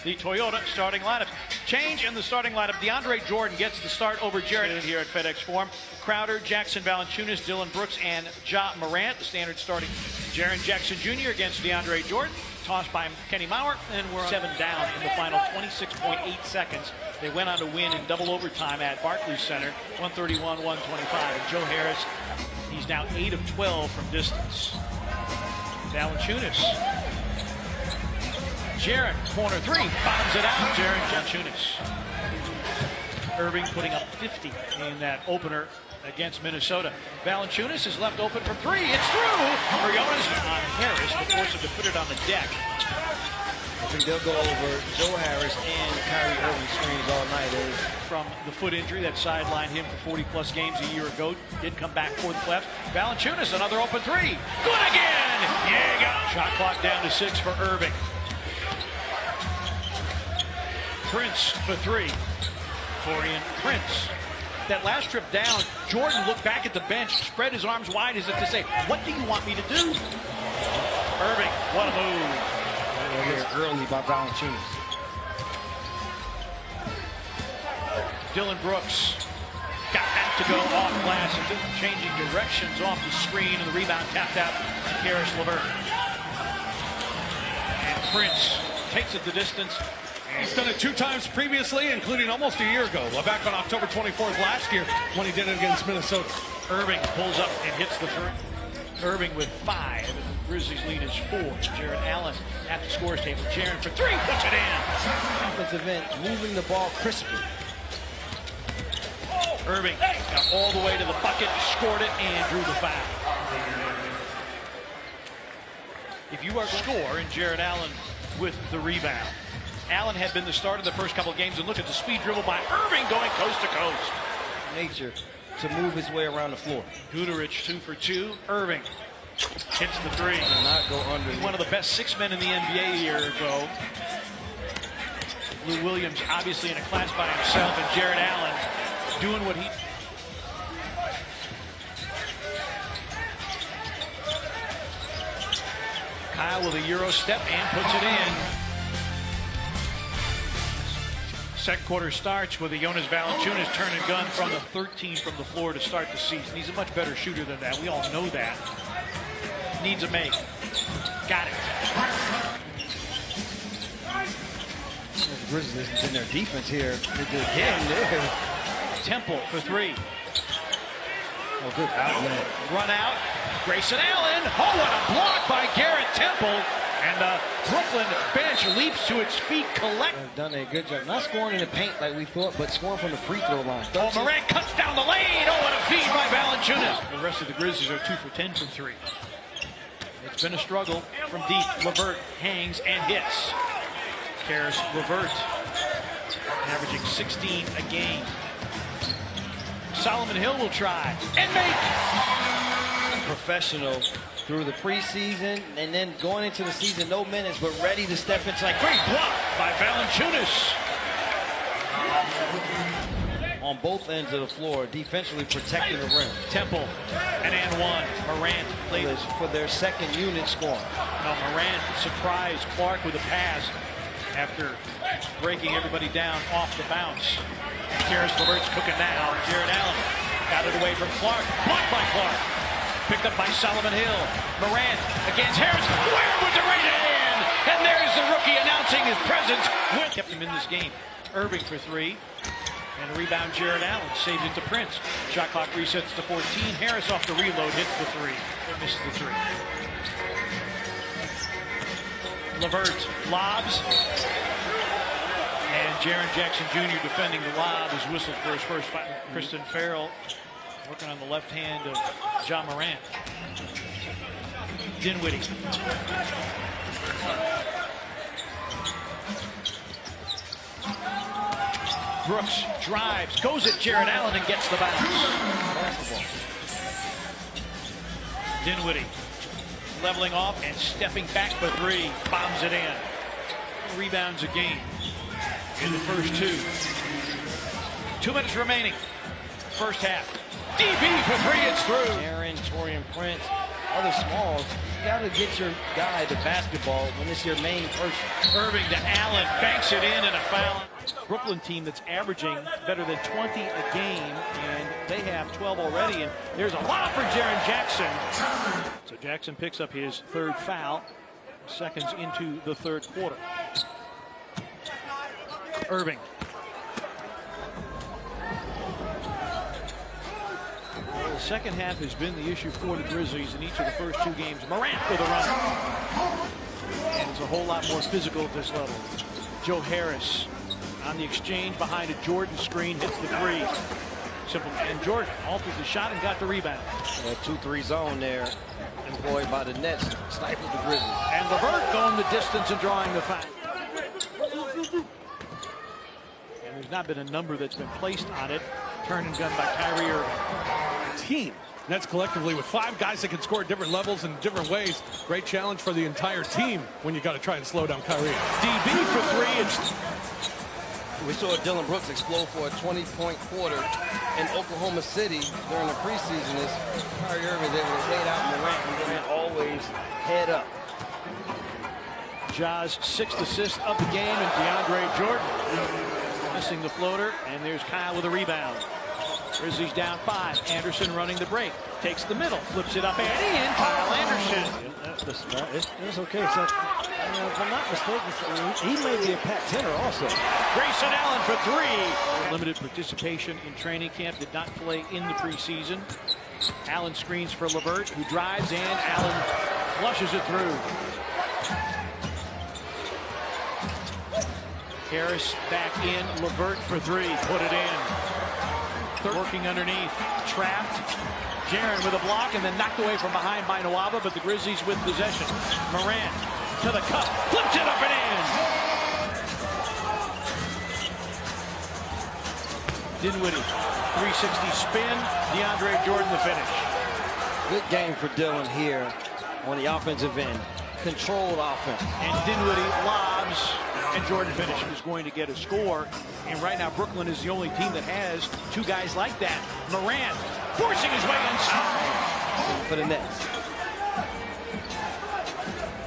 The Toyota starting lineup. Change in the starting lineup. DeAndre Jordan gets the start over Jared here at FedEx Forum. Crowder, Jackson Valanciunas, Dylan Brooks, and Ja Morant. The standard starting. Jaren Jackson Jr. against DeAndre Jordan. Tossed by Kenny Mauer. And we're 7 down in the final 26.8 seconds. They went on to win in double overtime at Barclays Center. 131-125. And Joe Harris, he's now 8 of 12 from distance. Valanciunas. Jaren, corner three, bottoms it out. Jaren Valanciunas. Irving putting up 50 in that opener against Minnesota. Valanciunas is left open for three. It's through for Jonas on Harris. Will force him to put it on the deck. I think they'll go over Joe Harris and Kyrie Irving screens all night. From the foot injury that sidelined him for 40-plus games a year ago. Did come back for the left. Valanciunas, another open three. Good again! Yeah, got it. Shot clock down to 6 for Irving. Prince for three. Torian Prince. That last trip down, Jordan looked back at the bench, spread his arms wide as if to say, what do you want me to do? Irving, what a move. Here's early by Valanciunas. Dylan Brooks got that to go off glass and changing directions off the screen, and the rebound tapped out to Karis LeVert. And Prince takes it the distance. He's done it 2 times previously, including almost a year ago, back on October 24th last year when he did it against Minnesota. Irving pulls up and hits the three. Irving with 5, and the Grizzlies lead is 4. Jared Allen at the scores table. Jaren for 3, puts it in. Offensive end, moving the ball crisply. Irving got all the way to the bucket, scored it, and drew the foul. If you are going to score, and Jared Allen with the rebound. Allen had been the starter the first couple of games, and look at the speed dribble by Irving going coast to coast. Nature to move his way around the floor. Guterich 2 for 2. Irving hits the three. Not go under. One of the best 6 men in the NBA a year ago. Lou Williams obviously in a class by himself, and Jared Allen doing what he... Kyle with a Euro step and puts it in. Second quarter starts with a Jonas Valanciunas turn and gun from the 13 from the floor to start the season. He's a much better shooter than that. We all know that. Needs a make. Got it. The Grizzlies in their defense here. Yeah. Temple for 3. Oh, good outlet. Run out. Grayson Allen. Oh, what a block by Garrett Temple. And the Brooklyn bench leaps to its feet. They've done a good job. Not scoring in the paint like we thought, but scoring from the free throw line. Oh, Morant cuts down the lane. Oh, what a feed by Valanciunas. The rest of the Grizzlies are 2 for 10 from 3. It's been a struggle from deep. LeVert hangs and hits. Karis LeVert averaging 16 a game. Solomon Hill will try and make. Professional through the preseason and then going into the season, no minutes, but ready to step inside. Great block by Valanciunas. On both ends of the floor, defensively protecting the rim. Temple, and one. Morant played for their second unit scoring. No, Morant surprised Clark with a pass after breaking everybody down off the bounce. Karis LeVert's cooking now. Jared Allen got it away from Clark. Blocked by Clark. Picked up by Solomon Hill. Morant against Harris. Where with the right hand? And there's the rookie announcing his presence. Kept him in this game. Irving for 3. And a rebound, Jared Allen saves it to Prince. Shot clock resets to 14. Harris off the reload hits the 3. Misses the 3. LeVert lobs. And Jaren Jackson Jr. defending the lob is whistled for his first fight. Kristen Farrell working on the left hand of Ja Morant. Dinwiddie. Brooks drives, goes at Jared Allen and gets the bounce. Dinwiddie leveling off and stepping back for 3. Bombs it in. Rebounds a game in the first 2. 2 minutes remaining. First half. DB for 3, it's through. Torian Prince, other smalls. got to get your guy the basketball when it's your main person. Irving to Allen, banks it in and a foul. Brooklyn team that's averaging better than 20 a game, and they have 12 already, and there's a lot for Jaren Jackson. So Jackson picks up his third foul, seconds into the third quarter. Irving. Well, the second half has been the issue for the Grizzlies in each of the first two games. Morant with a run. And it's a whole lot more physical at this level. Joe Harris on the exchange behind a Jordan screen, hits the three. Simple. And Jordan altered the shot and got the rebound. That 2-3 zone there employed by the Nets stifled the Grizzlies. And LeVert going the distance and drawing the foul. And there's not been a number that's been placed on it. Turn and gun by Kyrie Irving. Team. Nets collectively with 5 guys that can score at different levels in different ways. Great challenge for the entire team when you got to try and slow down Kyrie. DB for three. We saw Dylan Brooks explode for a 20-point quarter in Oklahoma City during the preseason. As Kyrie Irving is able to lay out Morant, and Morant always head up. Ja's 6th assist of the game, and DeAndre Jordan missing the floater, and there's Kyle with a rebound. Grizzlies down 5. Anderson running the break. Takes the middle. Flips it up and in. Kyle Anderson. It's okay. So, if I'm not mistaken, he may be a Pat Tenor also. Grayson Allen for three. Limited participation in training camp. Did not play in the preseason. Allen screens for LeVert, who drives, and Allen flushes it through. Harris back in. LeVert for three. Put it in. Working underneath, trapped. Jaren with a block and then knocked away from behind by Nwaba, but the Grizzlies with possession. Morant to the cup, flips it up and in. Dinwiddie, 360 spin. DeAndre Jordan the finish. Good game for Dylan here on the offensive end. Controlled offense. And Dinwiddie lobs, and Jordan finish. Who's going to get a score. And right now, Brooklyn is the only team that has 2 guys like that. Morant forcing his way inside. For the Nets.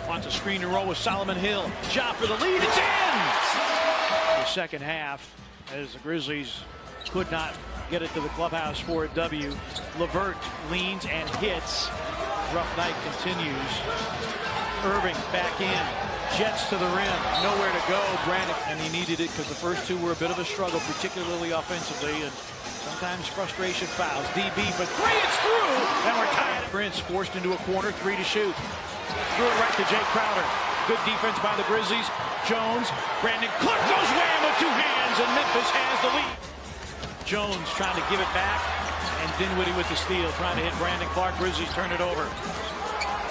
Wants a screen and roll with Solomon Hill. Ja for the lead. It's in! The second half, as the Grizzlies could not get it to the clubhouse for a W. LeVert leans and hits. Rough night continues. Irving back in. Jets to the rim. Nowhere to go. Brandon, and he needed it because the first 2 were a bit of a struggle, particularly offensively, and sometimes frustration fouls. DB for three. It's through, and we're tied. Prince forced into a corner. 3 to shoot. Threw it right to Jay Crowder. Good defense by the Grizzlies. Jones. Brandon Clark goes wham with 2 hands, and Memphis has the lead. Jones trying to give it back, and Dinwiddie with the steal, trying to hit Brandon Clark. Grizzlies turn it over.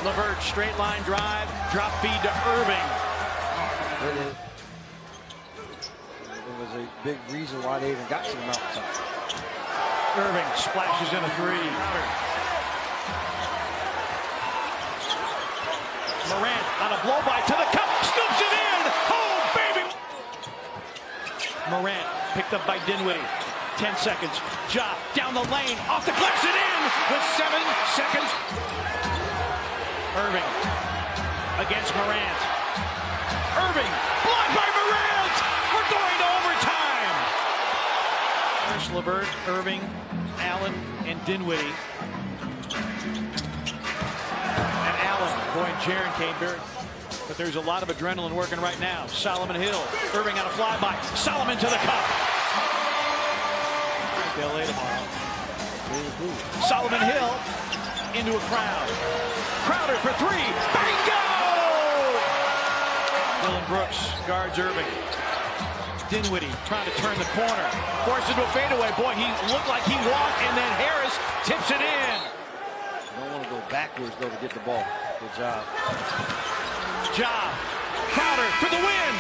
LeVert, straight line drive, drop feed to Irving. It was a big reason why they even got to the outside. Irving splashes in a 3. Morant on a blow by to the cup, scoops it in. Oh, baby! Morant picked up by Dinwiddie. 10 seconds. Ja down the lane, off the glass and in with 7 seconds. Irving against Morant. Irving, blocked by Morant! We're going to overtime! There's LeVert, Irving, Allen, and Dinwiddie. And Allen, boy, and Jaren came very... But there's a lot of adrenaline working right now. Solomon Hill, Irving on a flyby. Solomon to the cup. LA tomorrow. Solomon Hill into a crowd. Crowder for 3. Bingo! Dylan Brooks guards Irving. Dinwiddie trying to turn the corner. Forced into a fadeaway. Boy, he looked like he walked, and then Harris tips it in. You don't want to go backwards, though, to get the ball. Good job. Ja. Crowder for the win.